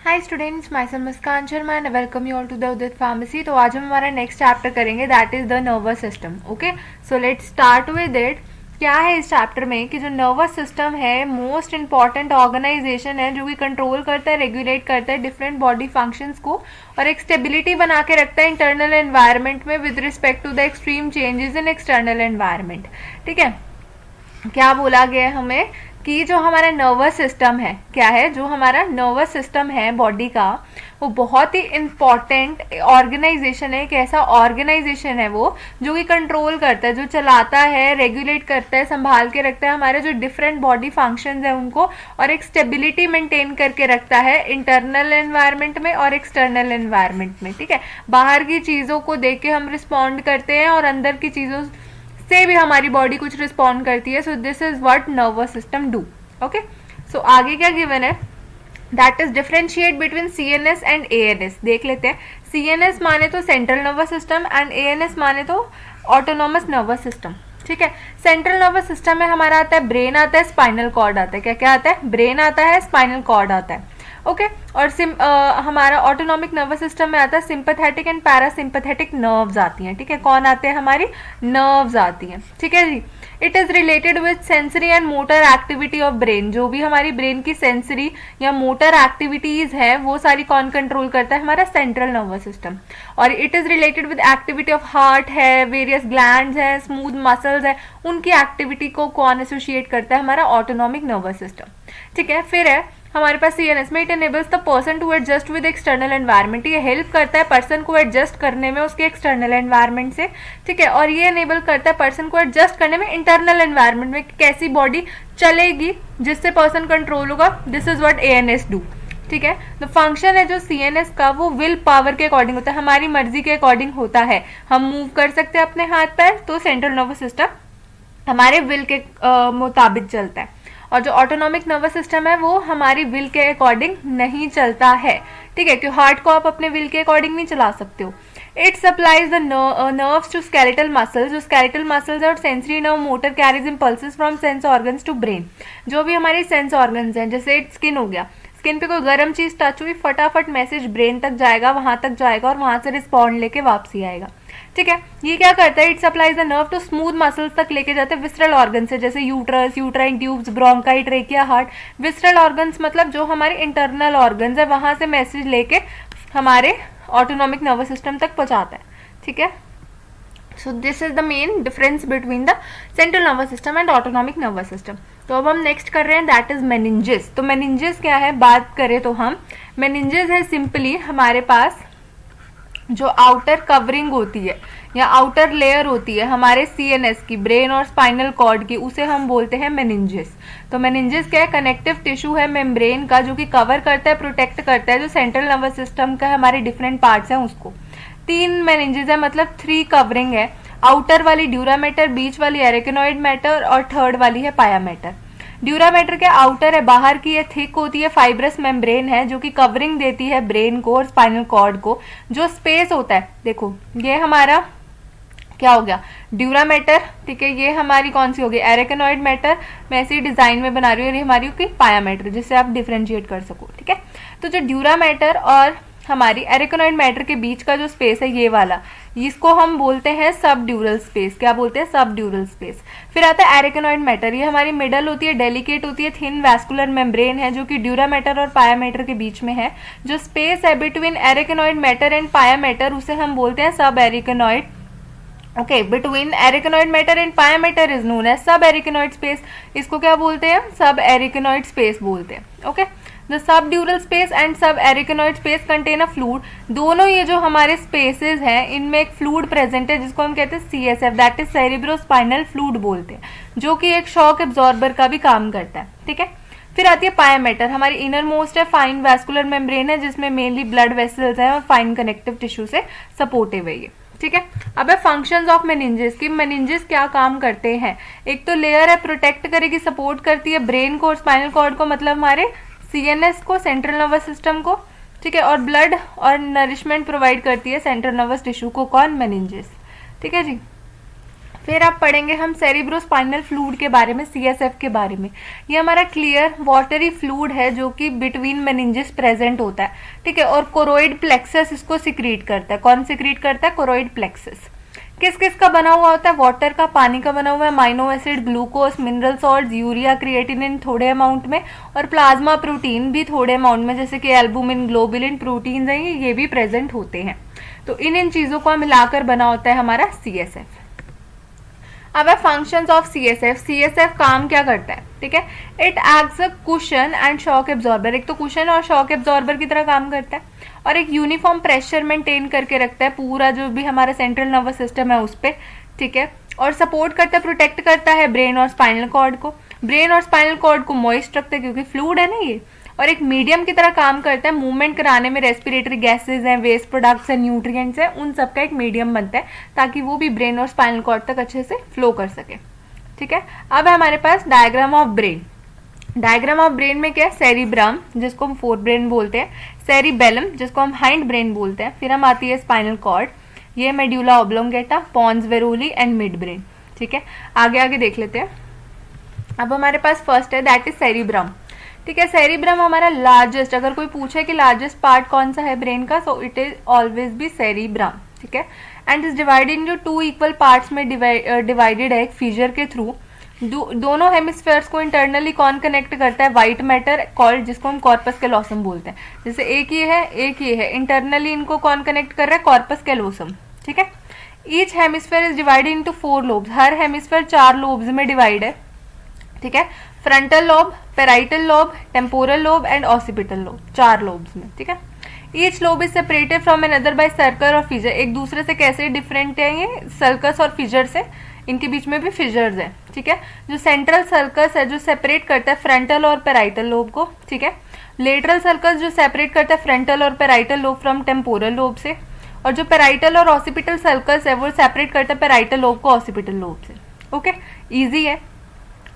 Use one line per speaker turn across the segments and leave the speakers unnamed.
Hi students, myself Muskan Sharma and welcome you all to the Udit pharmacy. तो आज हम हमारा नेक्स्ट चैप्टर करेंगे, that is the nervous system. Okay, so let's start with it. क्या है इस चैप्टर में कि जो नर्वस सिस्टम है मोस्ट इंपॉर्टेंट ऑर्गेनाइजेशन है जो कि कंट्रोल करता है, रेगुलेट करता है डिफरेंट बॉडी फंक्शंस को और एक स्टेबिलिटी बना के रखता है इंटरनल एनवायरनमेंट में with respect to the extreme changes in external environment. ठीक है, क्या बोला गया है हमें कि जो हमारा नर्वस सिस्टम है, क्या है जो हमारा नर्वस सिस्टम है बॉडी का, वो बहुत ही इंपॉर्टेंट ऑर्गेनाइजेशन है। एक ऐसा ऑर्गेनाइजेशन है वो जो कि कंट्रोल करता है, जो चलाता है, रेगुलेट करता है, संभाल के रखता है हमारे जो डिफरेंट बॉडी फंक्शंस है उनको, और एक स्टेबिलिटी मेंटेन करके रखता है इंटरनल एनवायरनमेंट में और एक्सटर्नल एनवायरनमेंट में। ठीक है, बाहर की चीज़ों को देख के हम रिस्पॉन्ड करते हैं और अंदर की चीज़ों से भी हमारी बॉडी कुछ रिस्पॉन्ड करती है। So this is what nervous system do. Okay, so आगे क्या गिवन है, that is differentiate between CNS and ANS। देख लेते हैं। CNS माने तो central nervous system and ANS माने तो ऑटोनोमस नर्वस सिस्टम। ठीक है, सेंट्रल नर्वस सिस्टम में हमारा आता है ब्रेन, आता है स्पाइनल कॉर्ड आता है। क्या क्या आता है? ब्रेन आता है, स्पाइनल कॉर्ड आता है। ओके, और हमारा ऑटोनॉमिक नर्वस सिस्टम में आता है सिंपैथेटिक एंड पैरासिम्पैथेटिक नर्व्स आती हैं। ठीक है, कौन आते हैं? हमारी नर्व्स आती हैं। ठीक है जी। It is related with sensory and motor activity of brain. जो भी हमारी ब्रेन की सेंसरी या मोटर एक्टिविटीज है वो सारी कौन कंट्रोल करता है? हमारा सेंट्रल नर्वस सिस्टम। और it is related with activity of heart है, वेरियस ग्लैंड्स है, स्मूथ मसल्स है, उनकी एक्टिविटी को कौन एसोसिएट करता है? हमारा ऑटोनॉमिक नर्वस सिस्टम। ठीक है, फिर है हमारे पास CNS में, it enables the person to adjust with external environment. ये हेल्प करता है पर्सन को एडजस्ट करने में उसके एक्सटर्नल एनवायरनमेंट से। ठीक है, और ये एनेबल करता है पर्सन को एडजस्ट करने में इंटरनल एनवायरनमेंट में, कैसी बॉडी चलेगी जिससे पर्सन कंट्रोल होगा। This is what ANS do. ठीक है, तो फंक्शन है जो CNS का वो विल पावर के अकॉर्डिंग होता है, हमारी मर्जी के अकॉर्डिंग होता है। हम मूव कर सकते हैं अपने हाथ पैर, तो सेंट्रल नर्वस सिस्टम हमारे विल के मुताबिक चलता है। और जो ऑटोनॉमिक नर्वस सिस्टम है वो हमारी विल के अकॉर्डिंग नहीं चलता है। ठीक है, क्योंकि हार्ट को आप अपने विल के अकॉर्डिंग नहीं चला सकते हो। It supplies the nerves to skeletal muscles. जो स्केलेटल मसल्स है और sensory nerve motor carries impulses from sense organs to brain. जो भी हमारे सेंस ऑर्गन्स हैं, जैसे स्किन हो गया, स्किन पे कोई गर्म चीज टच हुई, फटाफट मैसेज ब्रेन तक जाएगा, वहां तक जाएगा और वहां से रिस्पॉन्ड लेके वापसी आएगा। ठीक है, ये क्या करता है? It supplies the nerve to smooth muscles तक लेके जाते हैं विसरल ऑर्गन से, जैसे uterus, uterine tubes, bronchi, trachea, heart. Visceral organs मतलब जो हमारे इंटरनल ऑर्गन्स है, वहां से मैसेज लेके हमारे ऑटोनॉमिक नर्वस सिस्टम तक पहुंचाता है। ठीक है, so this is the main difference between the central nervous system and autonomic nervous system. तो अब हम नेक्स्ट कर रहे हैं, दैट इज मेनिंजेस। तो मेनिंजेस क्या है? बात करें तो हम मेनिंजेस है सिंपली हमारे पास जो आउटर कवरिंग होती है या आउटर लेयर होती है हमारे CNS की, ब्रेन और स्पाइनल कॉर्ड की, उसे हम बोलते हैं मेनिंजेस। तो मेनिंजेस क्या है? कनेक्टिव टिश्यू है मेम्ब्रेन का, जो कि कवर करता है, प्रोटेक्ट करता है जो सेंट्रल नर्वस सिस्टम का हमारे डिफरेंट पार्ट्स हैं उसको। 3 मेनिंजेस है, मतलब 3 कवरिंग है। आउटर वाली ड्यूरा मैटर, बीच वाली एरेकेनॉइड मैटर और थर्ड वाली है पाया मैटर। ड्यूरा मैटर के आउटर है, बाहर की ये थिक होती है, फाइब्रस मेम्ब्रेन है जो कि कवरिंग देती है ब्रेन को और स्पाइनल कॉर्ड को। जो स्पेस होता है, देखो ये हमारा क्या हो गया? Dura mater. ठीक है, ये हमारी कौन सी होगी? एरेकेनॉइड मैटर। मैं ऐसी डिजाइन में बना रही हूँ, ये हमारी होगी पाया मैटर, जिससे आप डिफ्रेंशिएट कर सको। ठीक है, तो जो ड्यूरा मैटर और हमारी एरेकेनॉइड मैटर के बीच का जो स्पेस है ये वाला, इसको हम बोलते हैं सब ड्यूरल स्पेस। क्या बोलते हैं? सब ड्यूरल स्पेस। फिर आता है एरेकेनॉइड मैटर, ये हमारी मिडल होती है, डेलिकेट होती है, थिन वैस्कुलर मेम्ब्रेन है जो कि ड्यूरा मैटर और पाया मैटर के बीच में है। जो स्पेस है बिटवीन एरेकेनॉइड मैटर एंड पाया मैटर, उसे हम बोलते हैं सब एरेकेनॉइड। ओके, बिटवीन एरेकेनॉइड मैटर एंड पाया मैटर इज नोन एज सब एरेकेनॉइड स्पेस। इसको क्या बोलते हैं? सब एरेकेनॉइड स्पेस बोलते हैं। Okay, the subdural space and सब एरेकेनॉइड स्पेस कंटेन अ फ्लूइड। दोनों ये जो हमारे स्पेसेस हैं इनमें एक फ्लूइड प्रेजेंट है जिसको हम कहते हैं CSF, that is cerebrospinal fluid बोलते हैं, जो कि एक शॉक एब्जॉर्बर का भी काम करता है। ठीक है, फिर आती है पाया मैटर, हमारी इनर मोस्ट है, फाइन वैस्कुलर मेम्ब्रेन है जिसमें मेनली ब्लड वेसल्स हैं और फाइन कनेक्टिव टिश्यू से सपोर्टिव है ये। ठीक है, अब है फंक्शंस ऑफ मेनिंजेस की मेनिंजेस क्या काम करते हैं। एक तो लेयर है, प्रोटेक्ट करेगी, सपोर्ट करती है ब्रेन को और स्पाइनल कॉर्ड को, मतलब हमारे CNS को, सेंट्रल नर्वस सिस्टम को। ठीक है, और ब्लड और नरिशमेंट प्रोवाइड करती है सेंट्रल नर्वस टिश्यू को। कौन? मेनिंजेस। ठीक है जी। फिर आप पढ़ेंगे हम सेरिब्रोस्पाइनल फ्लूइड के बारे में, सीएसएफ के बारे में। ये हमारा क्लियर वाटरी फ्लूइड है जो कि बिटवीन मेनिंजेस प्रेजेंट होता है, ठीक है, और कोरोइड प्लेक्सस इसको सिक्रीट करता है। कौन सिक्रीट करता है? Choroid plexus. किस किस का बना हुआ होता है? वाटर का, पानी का बना हुआ है, amino acid, glucose, mineral salt, urea, creatinine थोड़े अमाउंट में, और प्लाज्मा प्रोटीन भी थोड़े अमाउंट में, जैसे कि एल्बुमिन, ग्लोबुलिन प्रोटीन है, ये भी प्रेजेंट होते हैं। तो इन चीजों को मिलाकर बना होता है हमारा सीएसएफ। अब है फंक्शंस ऑफ सीएसएफ। सीएसएफ काम क्या करता है? ठीक है, it acts a cushion and shock absorber. एक तो कुशन और शॉक एब्जॉर्बर की तरह काम करता है, और एक यूनिफॉर्म प्रेशर मेंटेन करके रखता है पूरा जो भी हमारा सेंट्रल नर्वस सिस्टम है उस पर, ठीक है, और सपोर्ट करता है, प्रोटेक्ट करता है ब्रेन और स्पाइनल कॉर्ड को। ब्रेन और स्पाइनल कॉर्ड को मॉइस्ट रखता है क्योंकि फ्लूइड है ना ये, और एक मीडियम की तरह काम करता है। मूवमेंट कराने में रेस्पिरेटरी गैसेज हैं, वेस्ट प्रोडक्ट्स हैं, न्यूट्रिएंट्स हैं, उन सबका एक मीडियम बनता है ताकि वो भी ब्रेन और स्पाइनल कॉर्ड तक अच्छे से फ्लो कर सके, ठीक है। अब है हमारे पास diagram of brain. Diagram of brain में क्या है? सेरिब्रम जिसको हम फोर ब्रेन बोलते हैं, सेरिबेलम जिसको हम हाइंड ब्रेन बोलते हैं, फिर हम आती है स्पाइनल कॉर्ड, ये medulla oblongata, pons varolii and mid brain, ठीक है। आगे आगे देख लेते हैं। अब हमारे पास फर्स्ट है दैट इज सेरिब्रम, ठीक है। सेरिब्रम हमारा लार्जेस्ट, अगर कोई पूछे कि लार्जेस्ट पार्ट कौन सा है ब्रेन का, so it is always be cerebrum, ठीक है। And is divided into two equal parts में डिवाइडेड है एक फिजर के थ्रू। दोनों हेमिस्फेयर्स को इंटरनली कौन कनेक्ट करता है? व्हाइट मैटर कॉल्ड, जिसको हम कॉर्पस कैलोसम बोलते हैं। जैसे एक ये है, एक ये है, इंटरनली इनको कौन कनेक्ट कर रहा है? कॉर्पस कैलोसम, ठीक है। Each hemisphere is divided into 4 lobes. Her hemisphere 4 lobes में डिवाइड है, ठीक है। Frontal lobe, parietal lobe, temporal lobe and occipital lobe, 4 lobes में, ठीक है। Each lobe is separated from another by circle और फिजर। एक दूसरे से कैसे डिफरेंट है ये? सर्कस और फिजर से, इनके बीच में भी फिजर्स है, ठीक है। जो सेंट्रल सर्कस है जो सेपरेट करता है फ्रंटल और पेराइटल लोब को, ठीक है। लेटरल सर्कस जो सेपरेट करता है फ्रंटल और parietal lobe from temporal lobe से, और जो पेराइटल और ऑसिपिटल सर्कस है वो सेपरेट करता है पेराइटल लोब को ऑसिपिटल लोब से। ओके, इजी है।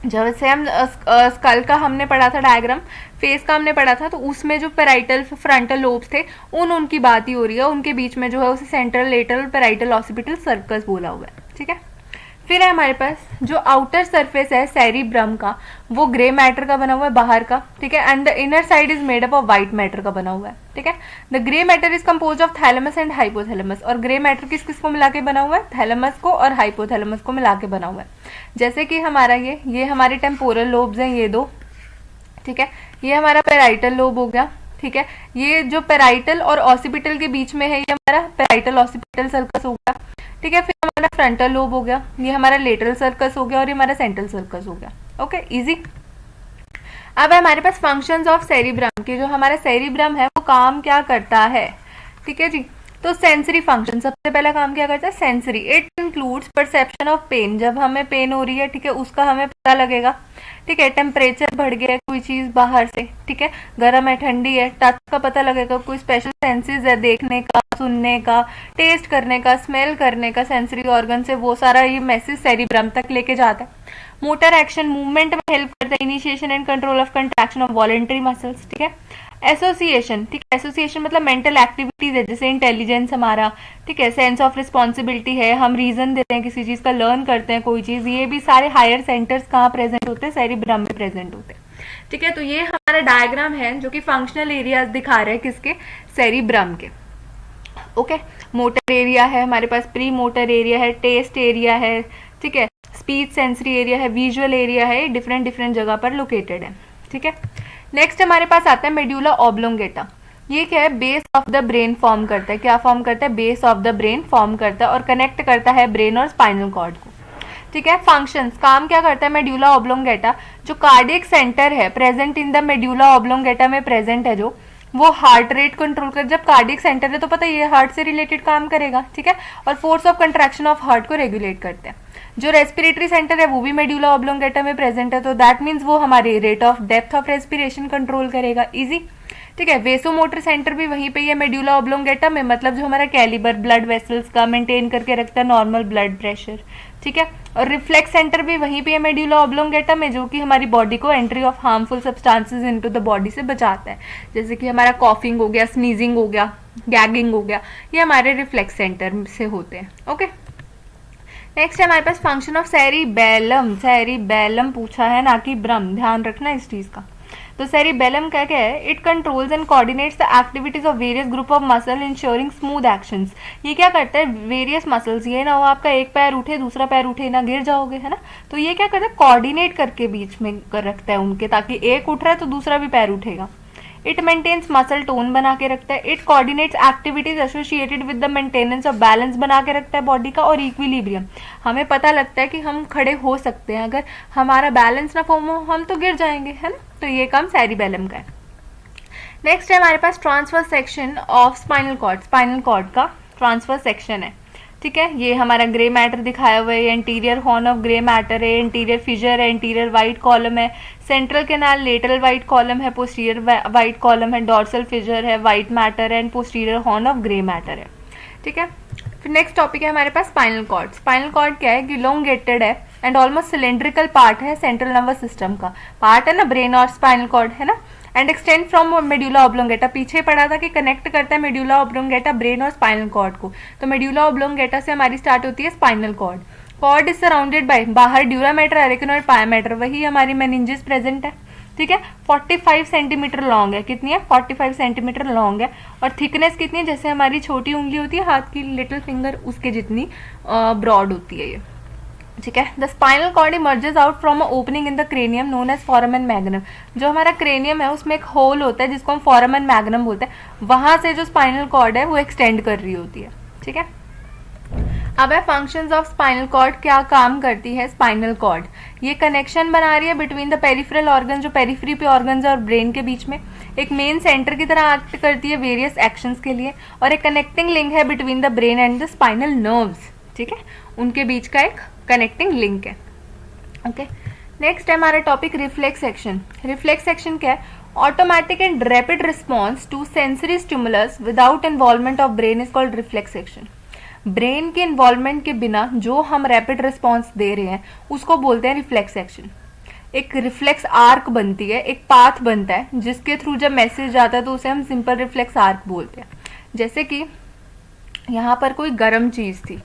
जब से हम स्कल का हमने पढ़ा था डायग्राम, फेस का हमने पढ़ा था, तो उसमें जो पेराइटल फ्रंटल लोब्स थे उनकी बात ही हो रही है, उनके बीच में जो है उसे central, lateral, parietal, occipital circus बोला हुआ है, ठीक है। फिर है हमारे पास जो आउटर सरफेस है सेरिब्रम का, वो ग्रे मैटर का बना हुआ है बाहर का, ठीक है। And the inner side is made up of white matter का बना हुआ है, ठीक है। The grey matter is compose of thalamus and hypothalamus. और ग्रे मैटर किस किस को मिला के बना हुआ है? थैलेमस को और हाइपोथैलेमस को मिला के बना हुआ है। जैसे कि हमारा ये हमारे टेम्पोरल लोब्स हैं, ये दो, ठीक है। ये हमारा पेराइटल लोब हो गया, ठीक है। ये जो पेराइटल और ऑसिपिटल के बीच में है ये हमारा पेराइटल ऑसिपिटल सर्कस हो गया, ठीक है। फिर हमारा फ्रंटल लोब हो गया, ये हमारा लेटरल सर्कस हो गया, और ये हमारा सेंट्रल सर्कस हो गया। Okay, easy. अब है हमारे पास फंक्शंस ऑफ सेरिब्रम के। जो हमारा सेरिब्रम है वो काम क्या करता है, ठीक है जी। तो सेंसरी फंक्शन, सबसे पहला काम क्या करता है? Sensory. It includes perception of pain. जब हमें पेन हो रही है, ठीक है, उसका हमें पता लगेगा, ठीक है। टेम्परेचर बढ़ गया है, कोई चीज बाहर से, ठीक है, गर्म है, ठंडी है, टच का पता लगेगा। कोई स्पेशल सेंसेस है, देखने का, सुनने का, टेस्ट करने का, स्मेल करने का, सेंसरी ऑर्गन से वो सारा ये मैसेज सेरिब्रम तक लेके जाता है। मोटर एक्शन, मूवमेंट में हेल्प करता है। Initiation and control of contraction of voluntary muscles, ठीक है। एसोसिएशन, ठीक है, एसोसिएशन मतलब मेंटल एक्टिविटीज है, जैसे इंटेलिजेंस हमारा, ठीक है, सेंस ऑफ रिस्पॉन्सिबिलिटी है, हम रीजन देते हैं किसी चीज का, लर्न करते हैं कोई चीज, ये भी सारे हायर सेंटर्स कहाँ प्रेजेंट होते हैं? सेरिब्रम में प्रेजेंट होते हैं, ठीक है। तो ये हमारा डायग्राम है जो कि फंक्शनल एरियाज दिखा रहे हैं किसके? सेरिब्रम के। ओके, मोटर एरिया है हमारे पास, प्री मोटर एरिया है, टेस्ट एरिया है, ठीक है, स्पीच सेंसरी एरिया है, विजुअल एरिया है, डिफरेंट डिफरेंट जगह पर लोकेटेड है, ठीक है। नेक्स्ट हमारे पास आता है मेड्यूला ऑब्लोंगेटा। ये क्या है? Base of the brain form करता है। क्या फॉर्म करता है? Base of the brain form करता है और कनेक्ट करता है ब्रेन और स्पाइनल कॉर्ड को, ठीक है। फंक्शंस, काम क्या करता है मेड्यूला ऑब्लोंगेटा? जो कार्डियक सेंटर है present in the medulla oblongata में प्रेजेंट है, जो वो हार्ट रेट कंट्रोल कर, जब कार्डियक सेंटर है तो पता है ये हार्ट से रिलेटेड काम करेगा, ठीक है, और force of contraction of heart को रेगुलेट करते हैं। जो रेस्पिरेटरी सेंटर है वो भी मेड्यूला ऑब्लोंगेटा में प्रेजेंट है, तो दैट मीन्स वो हमारे rate of depth of respiration control करेगा, इजी, ठीक है। वेसोमोटर सेंटर भी वहीं पे ही है मेड्यूला ऑब्लोंगेटा में, मतलब जो हमारा कैलिबर ब्लड वेसल्स का मेंटेन करके रखता है नॉर्मल ब्लड प्रेशर, ठीक है। और रिफ्लेक्स सेंटर भी वहीं पे है मेड्यूला ऑब्लोंगेटा में, जो कि हमारी बॉडी को entry of harmful substances into the body से बचाता है, जैसे कि हमारा कॉफिंग हो गया, स्नीजिंग हो गया, गैगिंग हो गया, ये हमारे रिफ्लेक्स सेंटर से होते हैं। ओके, नेक्स्ट है हमारे पास फंक्शन ऑफ सेरिबेलम। सेरिबेलम पूछा है, ना कि ब्रह्म, ध्यान रखना इस चीज का। तो सेरिबेलम क्या क्या है? It controls and coordinates the activities of various group of muscle ensuring smooth actions. ये क्या करता है? वेरियस मसल्स, ये ना हो आपका एक पैर उठे दूसरा पैर उठे ना, गिर जाओगे, है ना। तो ये क्या करता है? कोऑर्डिनेट करके बीच में कर रखता है उनके, ताकि एक उठ रहा है तो दूसरा भी पैर उठेगा। इट मेंटेन्स मसल टोन बना के रखता है। It coordinates activities associated with the maintenance of balance बना के रखता है बॉडी का, और इक्विलिब्रियम। हमें पता लगता है कि हम खड़े हो सकते हैं, अगर हमारा बैलेंस ना फॉर्म हो हम तो गिर जाएंगे, है ना। तो ये काम सेरिबेलम का है। नेक्स्ट है हमारे पास transverse section of spinal cord. Spinal cord का ट्रांसफर सेक्शन है, ठीक है। ये हमारा ग्रे मैटर दिखाया हुआ है, anterior horn of grey matter है, एंटीरियर फिजर है, एंटीरियर वाइट कॉलम है, central canal, lateral white column है, पोस्टीरियर वाइट कॉलम है, डॉर्सल फिजर है, वाइट मैटर है, and posterior horn of grey matter है, ठीक है। फिर नेक्स्ट टॉपिक है हमारे पास स्पाइनल कॉर्ड। स्पाइनल कॉर्ड क्या है कि इलोंगेटेड है एंड ऑलमोस्ट सिलेंड्रिकल पार्ट है सेंट्रल नर्वस सिस्टम का। पार्ट है ना ब्रेन और स्पाइनल कॉर्ड, है ना। And extend from medulla oblongata, पीछे पढ़ा था कि कनेक्ट करता है मेड्यूला ऑब्लोंगेटा ब्रेन और स्पाइनल कॉर्ड को। तो मेड्यूला ऑब्लोंगेटा से हमारी स्टार्ट होती है spinal cord. Cord is surrounded by, बाहर ड्यूरामेटर, अरेकिनोइड, पायामेटर, वही हमारी मेनिंजेस प्रेजेंट है, ठीक है। 45 सेंटीमीटर लॉन्ग है। कितनी है? 45 सेंटीमीटर लॉन्ग है। और थिकनेस कितनी है? जैसे हमारी छोटी उंगली होती है हाथ की, लिटिल फिंगर, उसके जितनी ब्रॉड होती है ये, ठीक है। The spinal cord emerges out from a opening in the cranium known as foramen magnum. जो हमारा क्रेनियम है उसमें एक होल होता है जिसको हम फोरामन मैग्नम बोलते हैं, वहां से जो स्पाइनल कॉर्ड है वो एक्सटेंड कर रही होती है, ठीक है। अब है फंक्शंस ऑफ स्पाइनल कॉर्ड। क्या काम करती है स्पाइनल कॉर्ड? ये कनेक्शन बना रही है बिटवीन द पेरिफेरल ऑर्गन, जो पेरिफेरी पे ऑर्गन्स है, और ब्रेन के बीच में। एक मेन सेंटर की तरह एक्ट करती है वेरियस एक्शंस के लिए, और एक कनेक्टिंग लिंक है between the brain and the spinal nerves, ठीक है। उनके बीच का एक कनेक्टिंग लिंक है, ओके। नेक्स्ट है हमारा topic reflex action. Reflex action क्या है? Automatic and rapid response to sensory stimulus without involvement of brain is called reflex action. Brain के इन्वॉल्वमेंट के बिना जो हम रैपिड रिस्पॉन्स दे रहे हैं उसको बोलते हैं रिफ्लेक्स एक्शन। एक रिफ्लेक्स आर्क बनती है, एक पाथ बनता है जिसके थ्रू जब मैसेज जाता है तो उसे हम सिंपल रिफ्लेक्स आर्क बोलते हैं। जैसे कि यहाँ पर कोई गर्म चीज थी,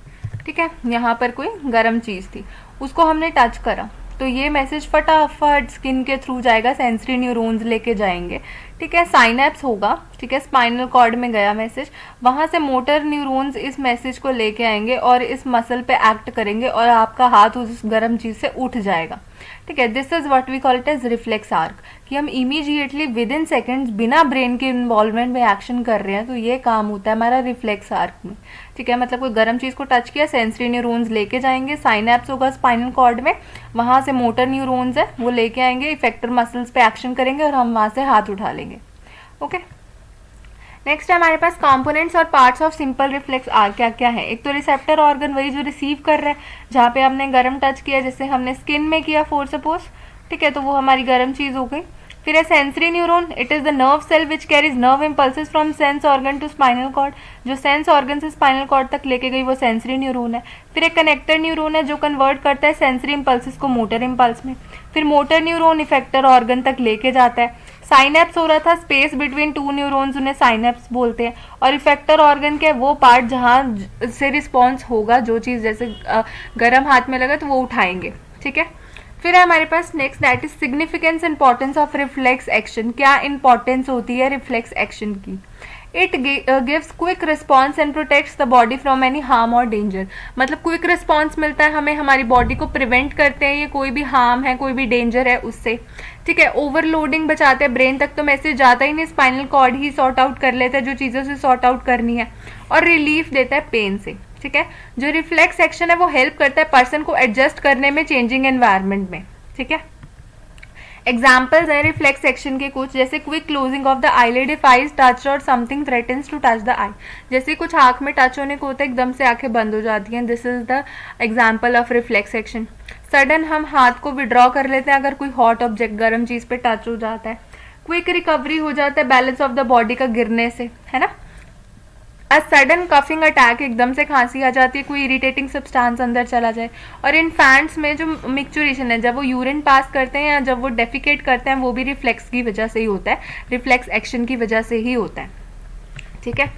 ठीक है, यहाँ पर कोई गर्म चीज थी, उसको हमने टच करा तो ये मैसेज फटाफट स्किन के थ्रू जाएगा, सेंसरी न्यूरॉन्स लेके जाएंगे, ठीक है, साइनेप्स होगा, ठीक है, स्पाइनल कॉर्ड में गया मैसेज, वहां से मोटर न्यूरॉन्स इस मैसेज को लेके आएंगे और इस मसल पे एक्ट करेंगे और आपका हाथ उस गर्म चीज से उठ जाएगा, ठीक है। This is what we call it as reflex arc, कि हम इमीडिएटली विद इन सेकेंड्स बिना ब्रेन के इन्वॉल्वमेंट में एक्शन कर रहे हैं, तो ये काम होता है हमारा रिफ्लेक्स आर्क में, ठीक है। मतलब कोई गर्म चीज को टच किया, सेंसरी न्यूरॉन्स लेके जाएंगे, साइनेप्स होगा स्पाइनल कॉर्ड में, वहां से मोटर न्यूरॉन्स है वो लेके आएंगे, इफेक्टर मसल्स पे एक्शन करेंगे और हम वहां से हाथ उठा लेंगे, ओके। नेक्स्ट है हमारे पास कंपोनेंट्स और parts of simple reflex arc क्या क्या है। एक तो रिसेप्टर ऑर्गन, वही जो रिसीव कर रहा है, जहाँ पे हमने गर्म टच किया, जैसे हमने स्किन में किया फॉर सपोज, ठीक है, तो वो हमारी गर्म चीज हो गई। फिर है sensory neuron, it is the nerve cell which carries nerve impulses from sense organ to spinal cord, जो सेंस ऑर्गन से स्पाइनल कॉर्ड तक लेके गई वो सेंसरी न्यूरॉन है। फिर एक कनेक्टर न्यूरॉन है जो कन्वर्ट करता है सेंसरी इम्पल्सेस को मोटर इम्पल्स में। फिर मोटर न्यूरॉन इफेक्टर ऑर्गन तक लेके जाता है। साइनेप्स हो रहा था स्पेस बिटवीन टू न्यूरॉन्स, उन्हें साइनेप्स बोलते हैं। और इफेक्टर ऑर्गन के वो पार्ट जहां से रिस्पॉन्स होगा, जो चीज जैसे गर्म हाथ में लगा तो वो उठाएंगे, ठीक है। फिर है हमारे पास next, that is significance importance of reflex action. क्या इंपॉर्टेंस होती है रिफ्लेक्स एक्शन की? It gives quick response and protects the body from any harm और डेंजर। मतलब क्विक रिस्पॉन्स मिलता है हमें, हमारी बॉडी को प्रिवेंट करते हैं ये कोई भी हार्म है, कोई भी डेंजर है उससे, ठीक है। ओवरलोडिंग बचाते हैं, ब्रेन तक तो मैसेज जाता ही नहीं, स्पाइनल कॉर्ड ही सॉर्ट आउट कर लेता है जो चीज़ों से सॉर्ट आउट करनी है। और रिलीफ देता है पेन से, ठीक है। जो रिफ्लेक्स एक्शन है वो हेल्प करता है पर्सन को एडजस्ट करने में चेंजिंग एनवायरनमेंट में, ठीक है। एग्जाम्पल्स है रिफ्लेक्स एक्शन के कुछ, जैसे quick closing of the eyelid if eyes touch और something threatens to touch the eye. जैसे कुछ आंख में टच होने को होता है, एकदम से आंखें बंद हो जाती हैं, this is the example of reflex action. Sudden हम हाथ को विड्रॉ कर लेते हैं अगर कोई हॉट ऑब्जेक्ट गर्म चीज पे टच हो जाता है। क्विक रिकवरी हो जाता है बैलेंस ऑफ द बॉडी का गिरने से, है ना। अ सडन कफिंग अटैक, एकदम से खांसी आ जाती है, कोई इरिटेटिंग सब्सटेंस अंदर चला जाए। और इन्फेंट्स में जो मिक्चुरेशन है, जब वो यूरिन पास करते हैं या जब वो डेफिकेट करते हैं, वो भी रिफ्लेक्स की वजह से ही होता है, रिफ्लेक्स एक्शन की वजह से ही होता है, ठीक है।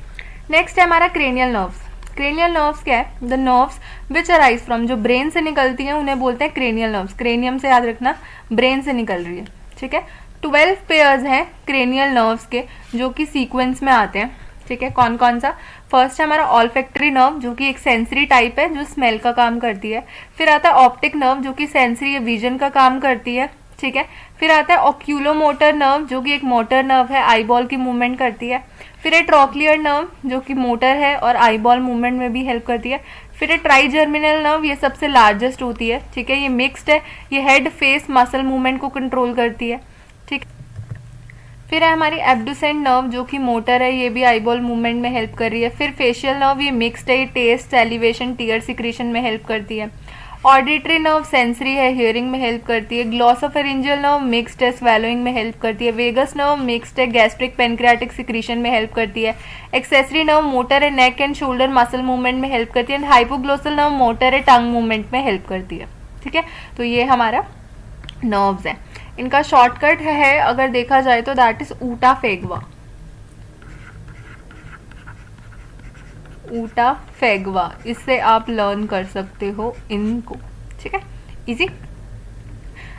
नेक्स्ट है हमारा क्रेनियल नर्व्स। क्रेनियल नर्व्स क्या है? The nerves which arise from, जो ब्रेन से निकलती हैं उन्हें बोलते हैं क्रेनियल नर्व्स। क्रेनियम से याद रखना, ब्रेन से निकल रही है, ठीक है। 12 पेयर्स हैं क्रेनियल नर्व्स के जो कि सीक्वेंस में आते हैं, ठीक है। कौन कौन सा? फर्स्ट है हमारा ऑल्फैक्टरी नर्व जो कि एक सेंसरी टाइप है जो स्मेल का काम करती है। फिर आता है ऑप्टिक नर्व जो कि सेंसरी विजन का काम करती है, ठीक है। फिर आता है ऑक्यूलोमोटर नर्व जो कि एक मोटर नर्व है, आईबॉल की मूवमेंट करती है। फिर है ट्रॉक्लियर नर्व जो कि मोटर है और आईबॉल मूवमेंट में भी हेल्प करती है। फिर है ट्राइजर्मिनल नर्व, ये सबसे लार्जेस्ट होती है, ठीक है। ये मिक्स्ड है, ये हेड फेस मसल मूवमेंट को कंट्रोल करती है, ठीक। फिर है हमारी एब्डुसेंट नर्व जो कि मोटर है, ये भी आईबॉल मूवमेंट में हेल्प कर रही है। फिर फेशियल नर्व, ये मिक्स्ड है, टेस्ट एलिवेशन टीयर सिक्रीशन में हेल्प करती है। ऑडिटरी नर्व सेंसरी है, हियरिंग में हेल्प करती है। ग्लॉसोफेरिंजियल नर्व मिक्स्ड है, स्वेलोइंग में हेल्प करती है। वेगस नर्व मिक्स्ड है, गैस्ट्रिक पेनक्रियाटिक सिक्रीशन में हेल्प करती है। एक्सेसरी नर्व मोटर है, neck and shoulder muscle movement में हेल्प करती है। हाइपोग्लोसल नर्व मोटर है, टंग मूवमेंट में हेल्प करती है, ठीक है। तो ये हमारा नर्व्स है। इनका शॉर्टकट है अगर देखा जाए तो दैट इज ऊटा फेगवा, ऊटा फेगवा, इससे आप लर्न कर सकते हो इनको, ठीक है, इजी।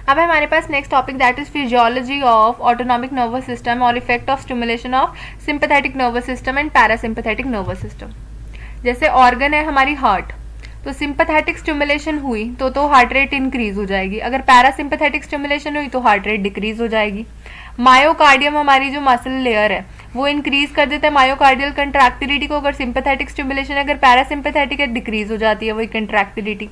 अब है हमारे पास next topic that is physiology of autonomic nervous system और effect of stimulation of sympathetic nervous system and parasympathetic nervous system. जैसे ऑर्गन है हमारी हार्ट, तो सिंपैथेटिक स्टिमुलेशन हुई तो हार्ट रेट इंक्रीज हो जाएगी, अगर पैरासिम्पैथेटिक स्टिमुलेशन हुई तो हार्ट रेट डिक्रीज हो जाएगी। मायोकार्डियम हमारी जो मसल लेयर है वो इंक्रीज कर देता है मायोकार्डियल कंट्रैक्टिलिटी को, अगर सिंपैथेटिक स्टिमुलेशन है, अगर पैरासिम्पैथेटिक है डिक्रीज हो जाती है वही कंट्रैक्टिलिटी।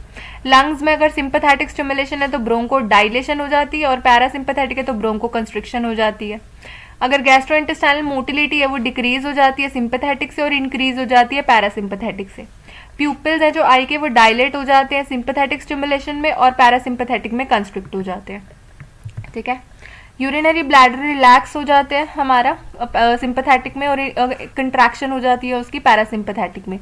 लंग्स में अगर सिंपैथेटिक स्टिमुलेशन है तो ब्रोंको डायलेशन हो जाती है और पैरासिम्पैथेटिक है तो ब्रोंको कंस्ट्रिक्शन हो जाती है। अगर गैस्ट्रोइंटेस्टाइनल मोटिलिटी है वो डिक्रीज हो जाती है सिंपैथेटिक से और इंक्रीज हो जाती है पैरासिम्पैथेटिक से। प्यूपिल्स है जो आई के वो डायलेट हो जाते हैं सिंपैथेटिक स्टिमुलेशन में और पैरासिम्पैथेटिक में कंस्ट्रिक्ट हो जाते हैं, ठीक है। यूरिनरी ब्लैडर रिलैक्स हो जाते हैं हमारा सिंपैथेटिक में और कंट्रैक्शन हो जाती है उसकी पैरासिम्पैथेटिक में।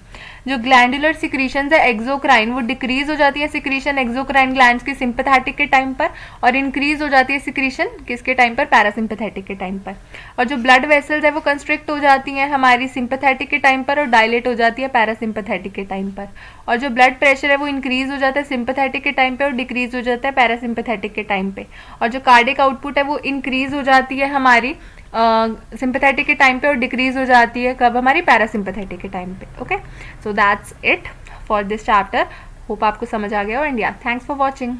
जो ग्लैंडुलर सिक्रीशंस है एक्सोक्राइन वो डिक्रीज हो जाती है सिक्रीशन एक्सोक्राइन ग्लैंड्स की सिंपैथेटिक के टाइम पर और इंक्रीज हो जाती है सिक्रीशन किसके टाइम पर? पैरासिम्पैथेटिक के टाइम पर। और जो ब्लड वेसल्स है वो कंस्ट्रिक्ट हो जाती हैं हमारी सिंपैथेटिक के टाइम पर और डायलेट हो जाती है पैरासिम्पैथेटिक के टाइम पर। और जो ब्लड प्रेशर है वो इंक्रीज हो जाता है सिंपैथेटिक के टाइम पे और डिक्रीज हो जाता है पैरासिम्पैथेटिक के टाइम पे। और जो कार्डियक आउटपुट है वो इंक्रीज हो जाती है हमारी सिंपैथेटिक के टाइम पे और डिक्रीज हो जाती है कब? हमारी पैरासिम्पैथेटिक के टाइम पे। Okay, so that's it for this chapter. Hope आपको समझ आ गया हो एंड या थैंक्स फॉर वॉचिंग।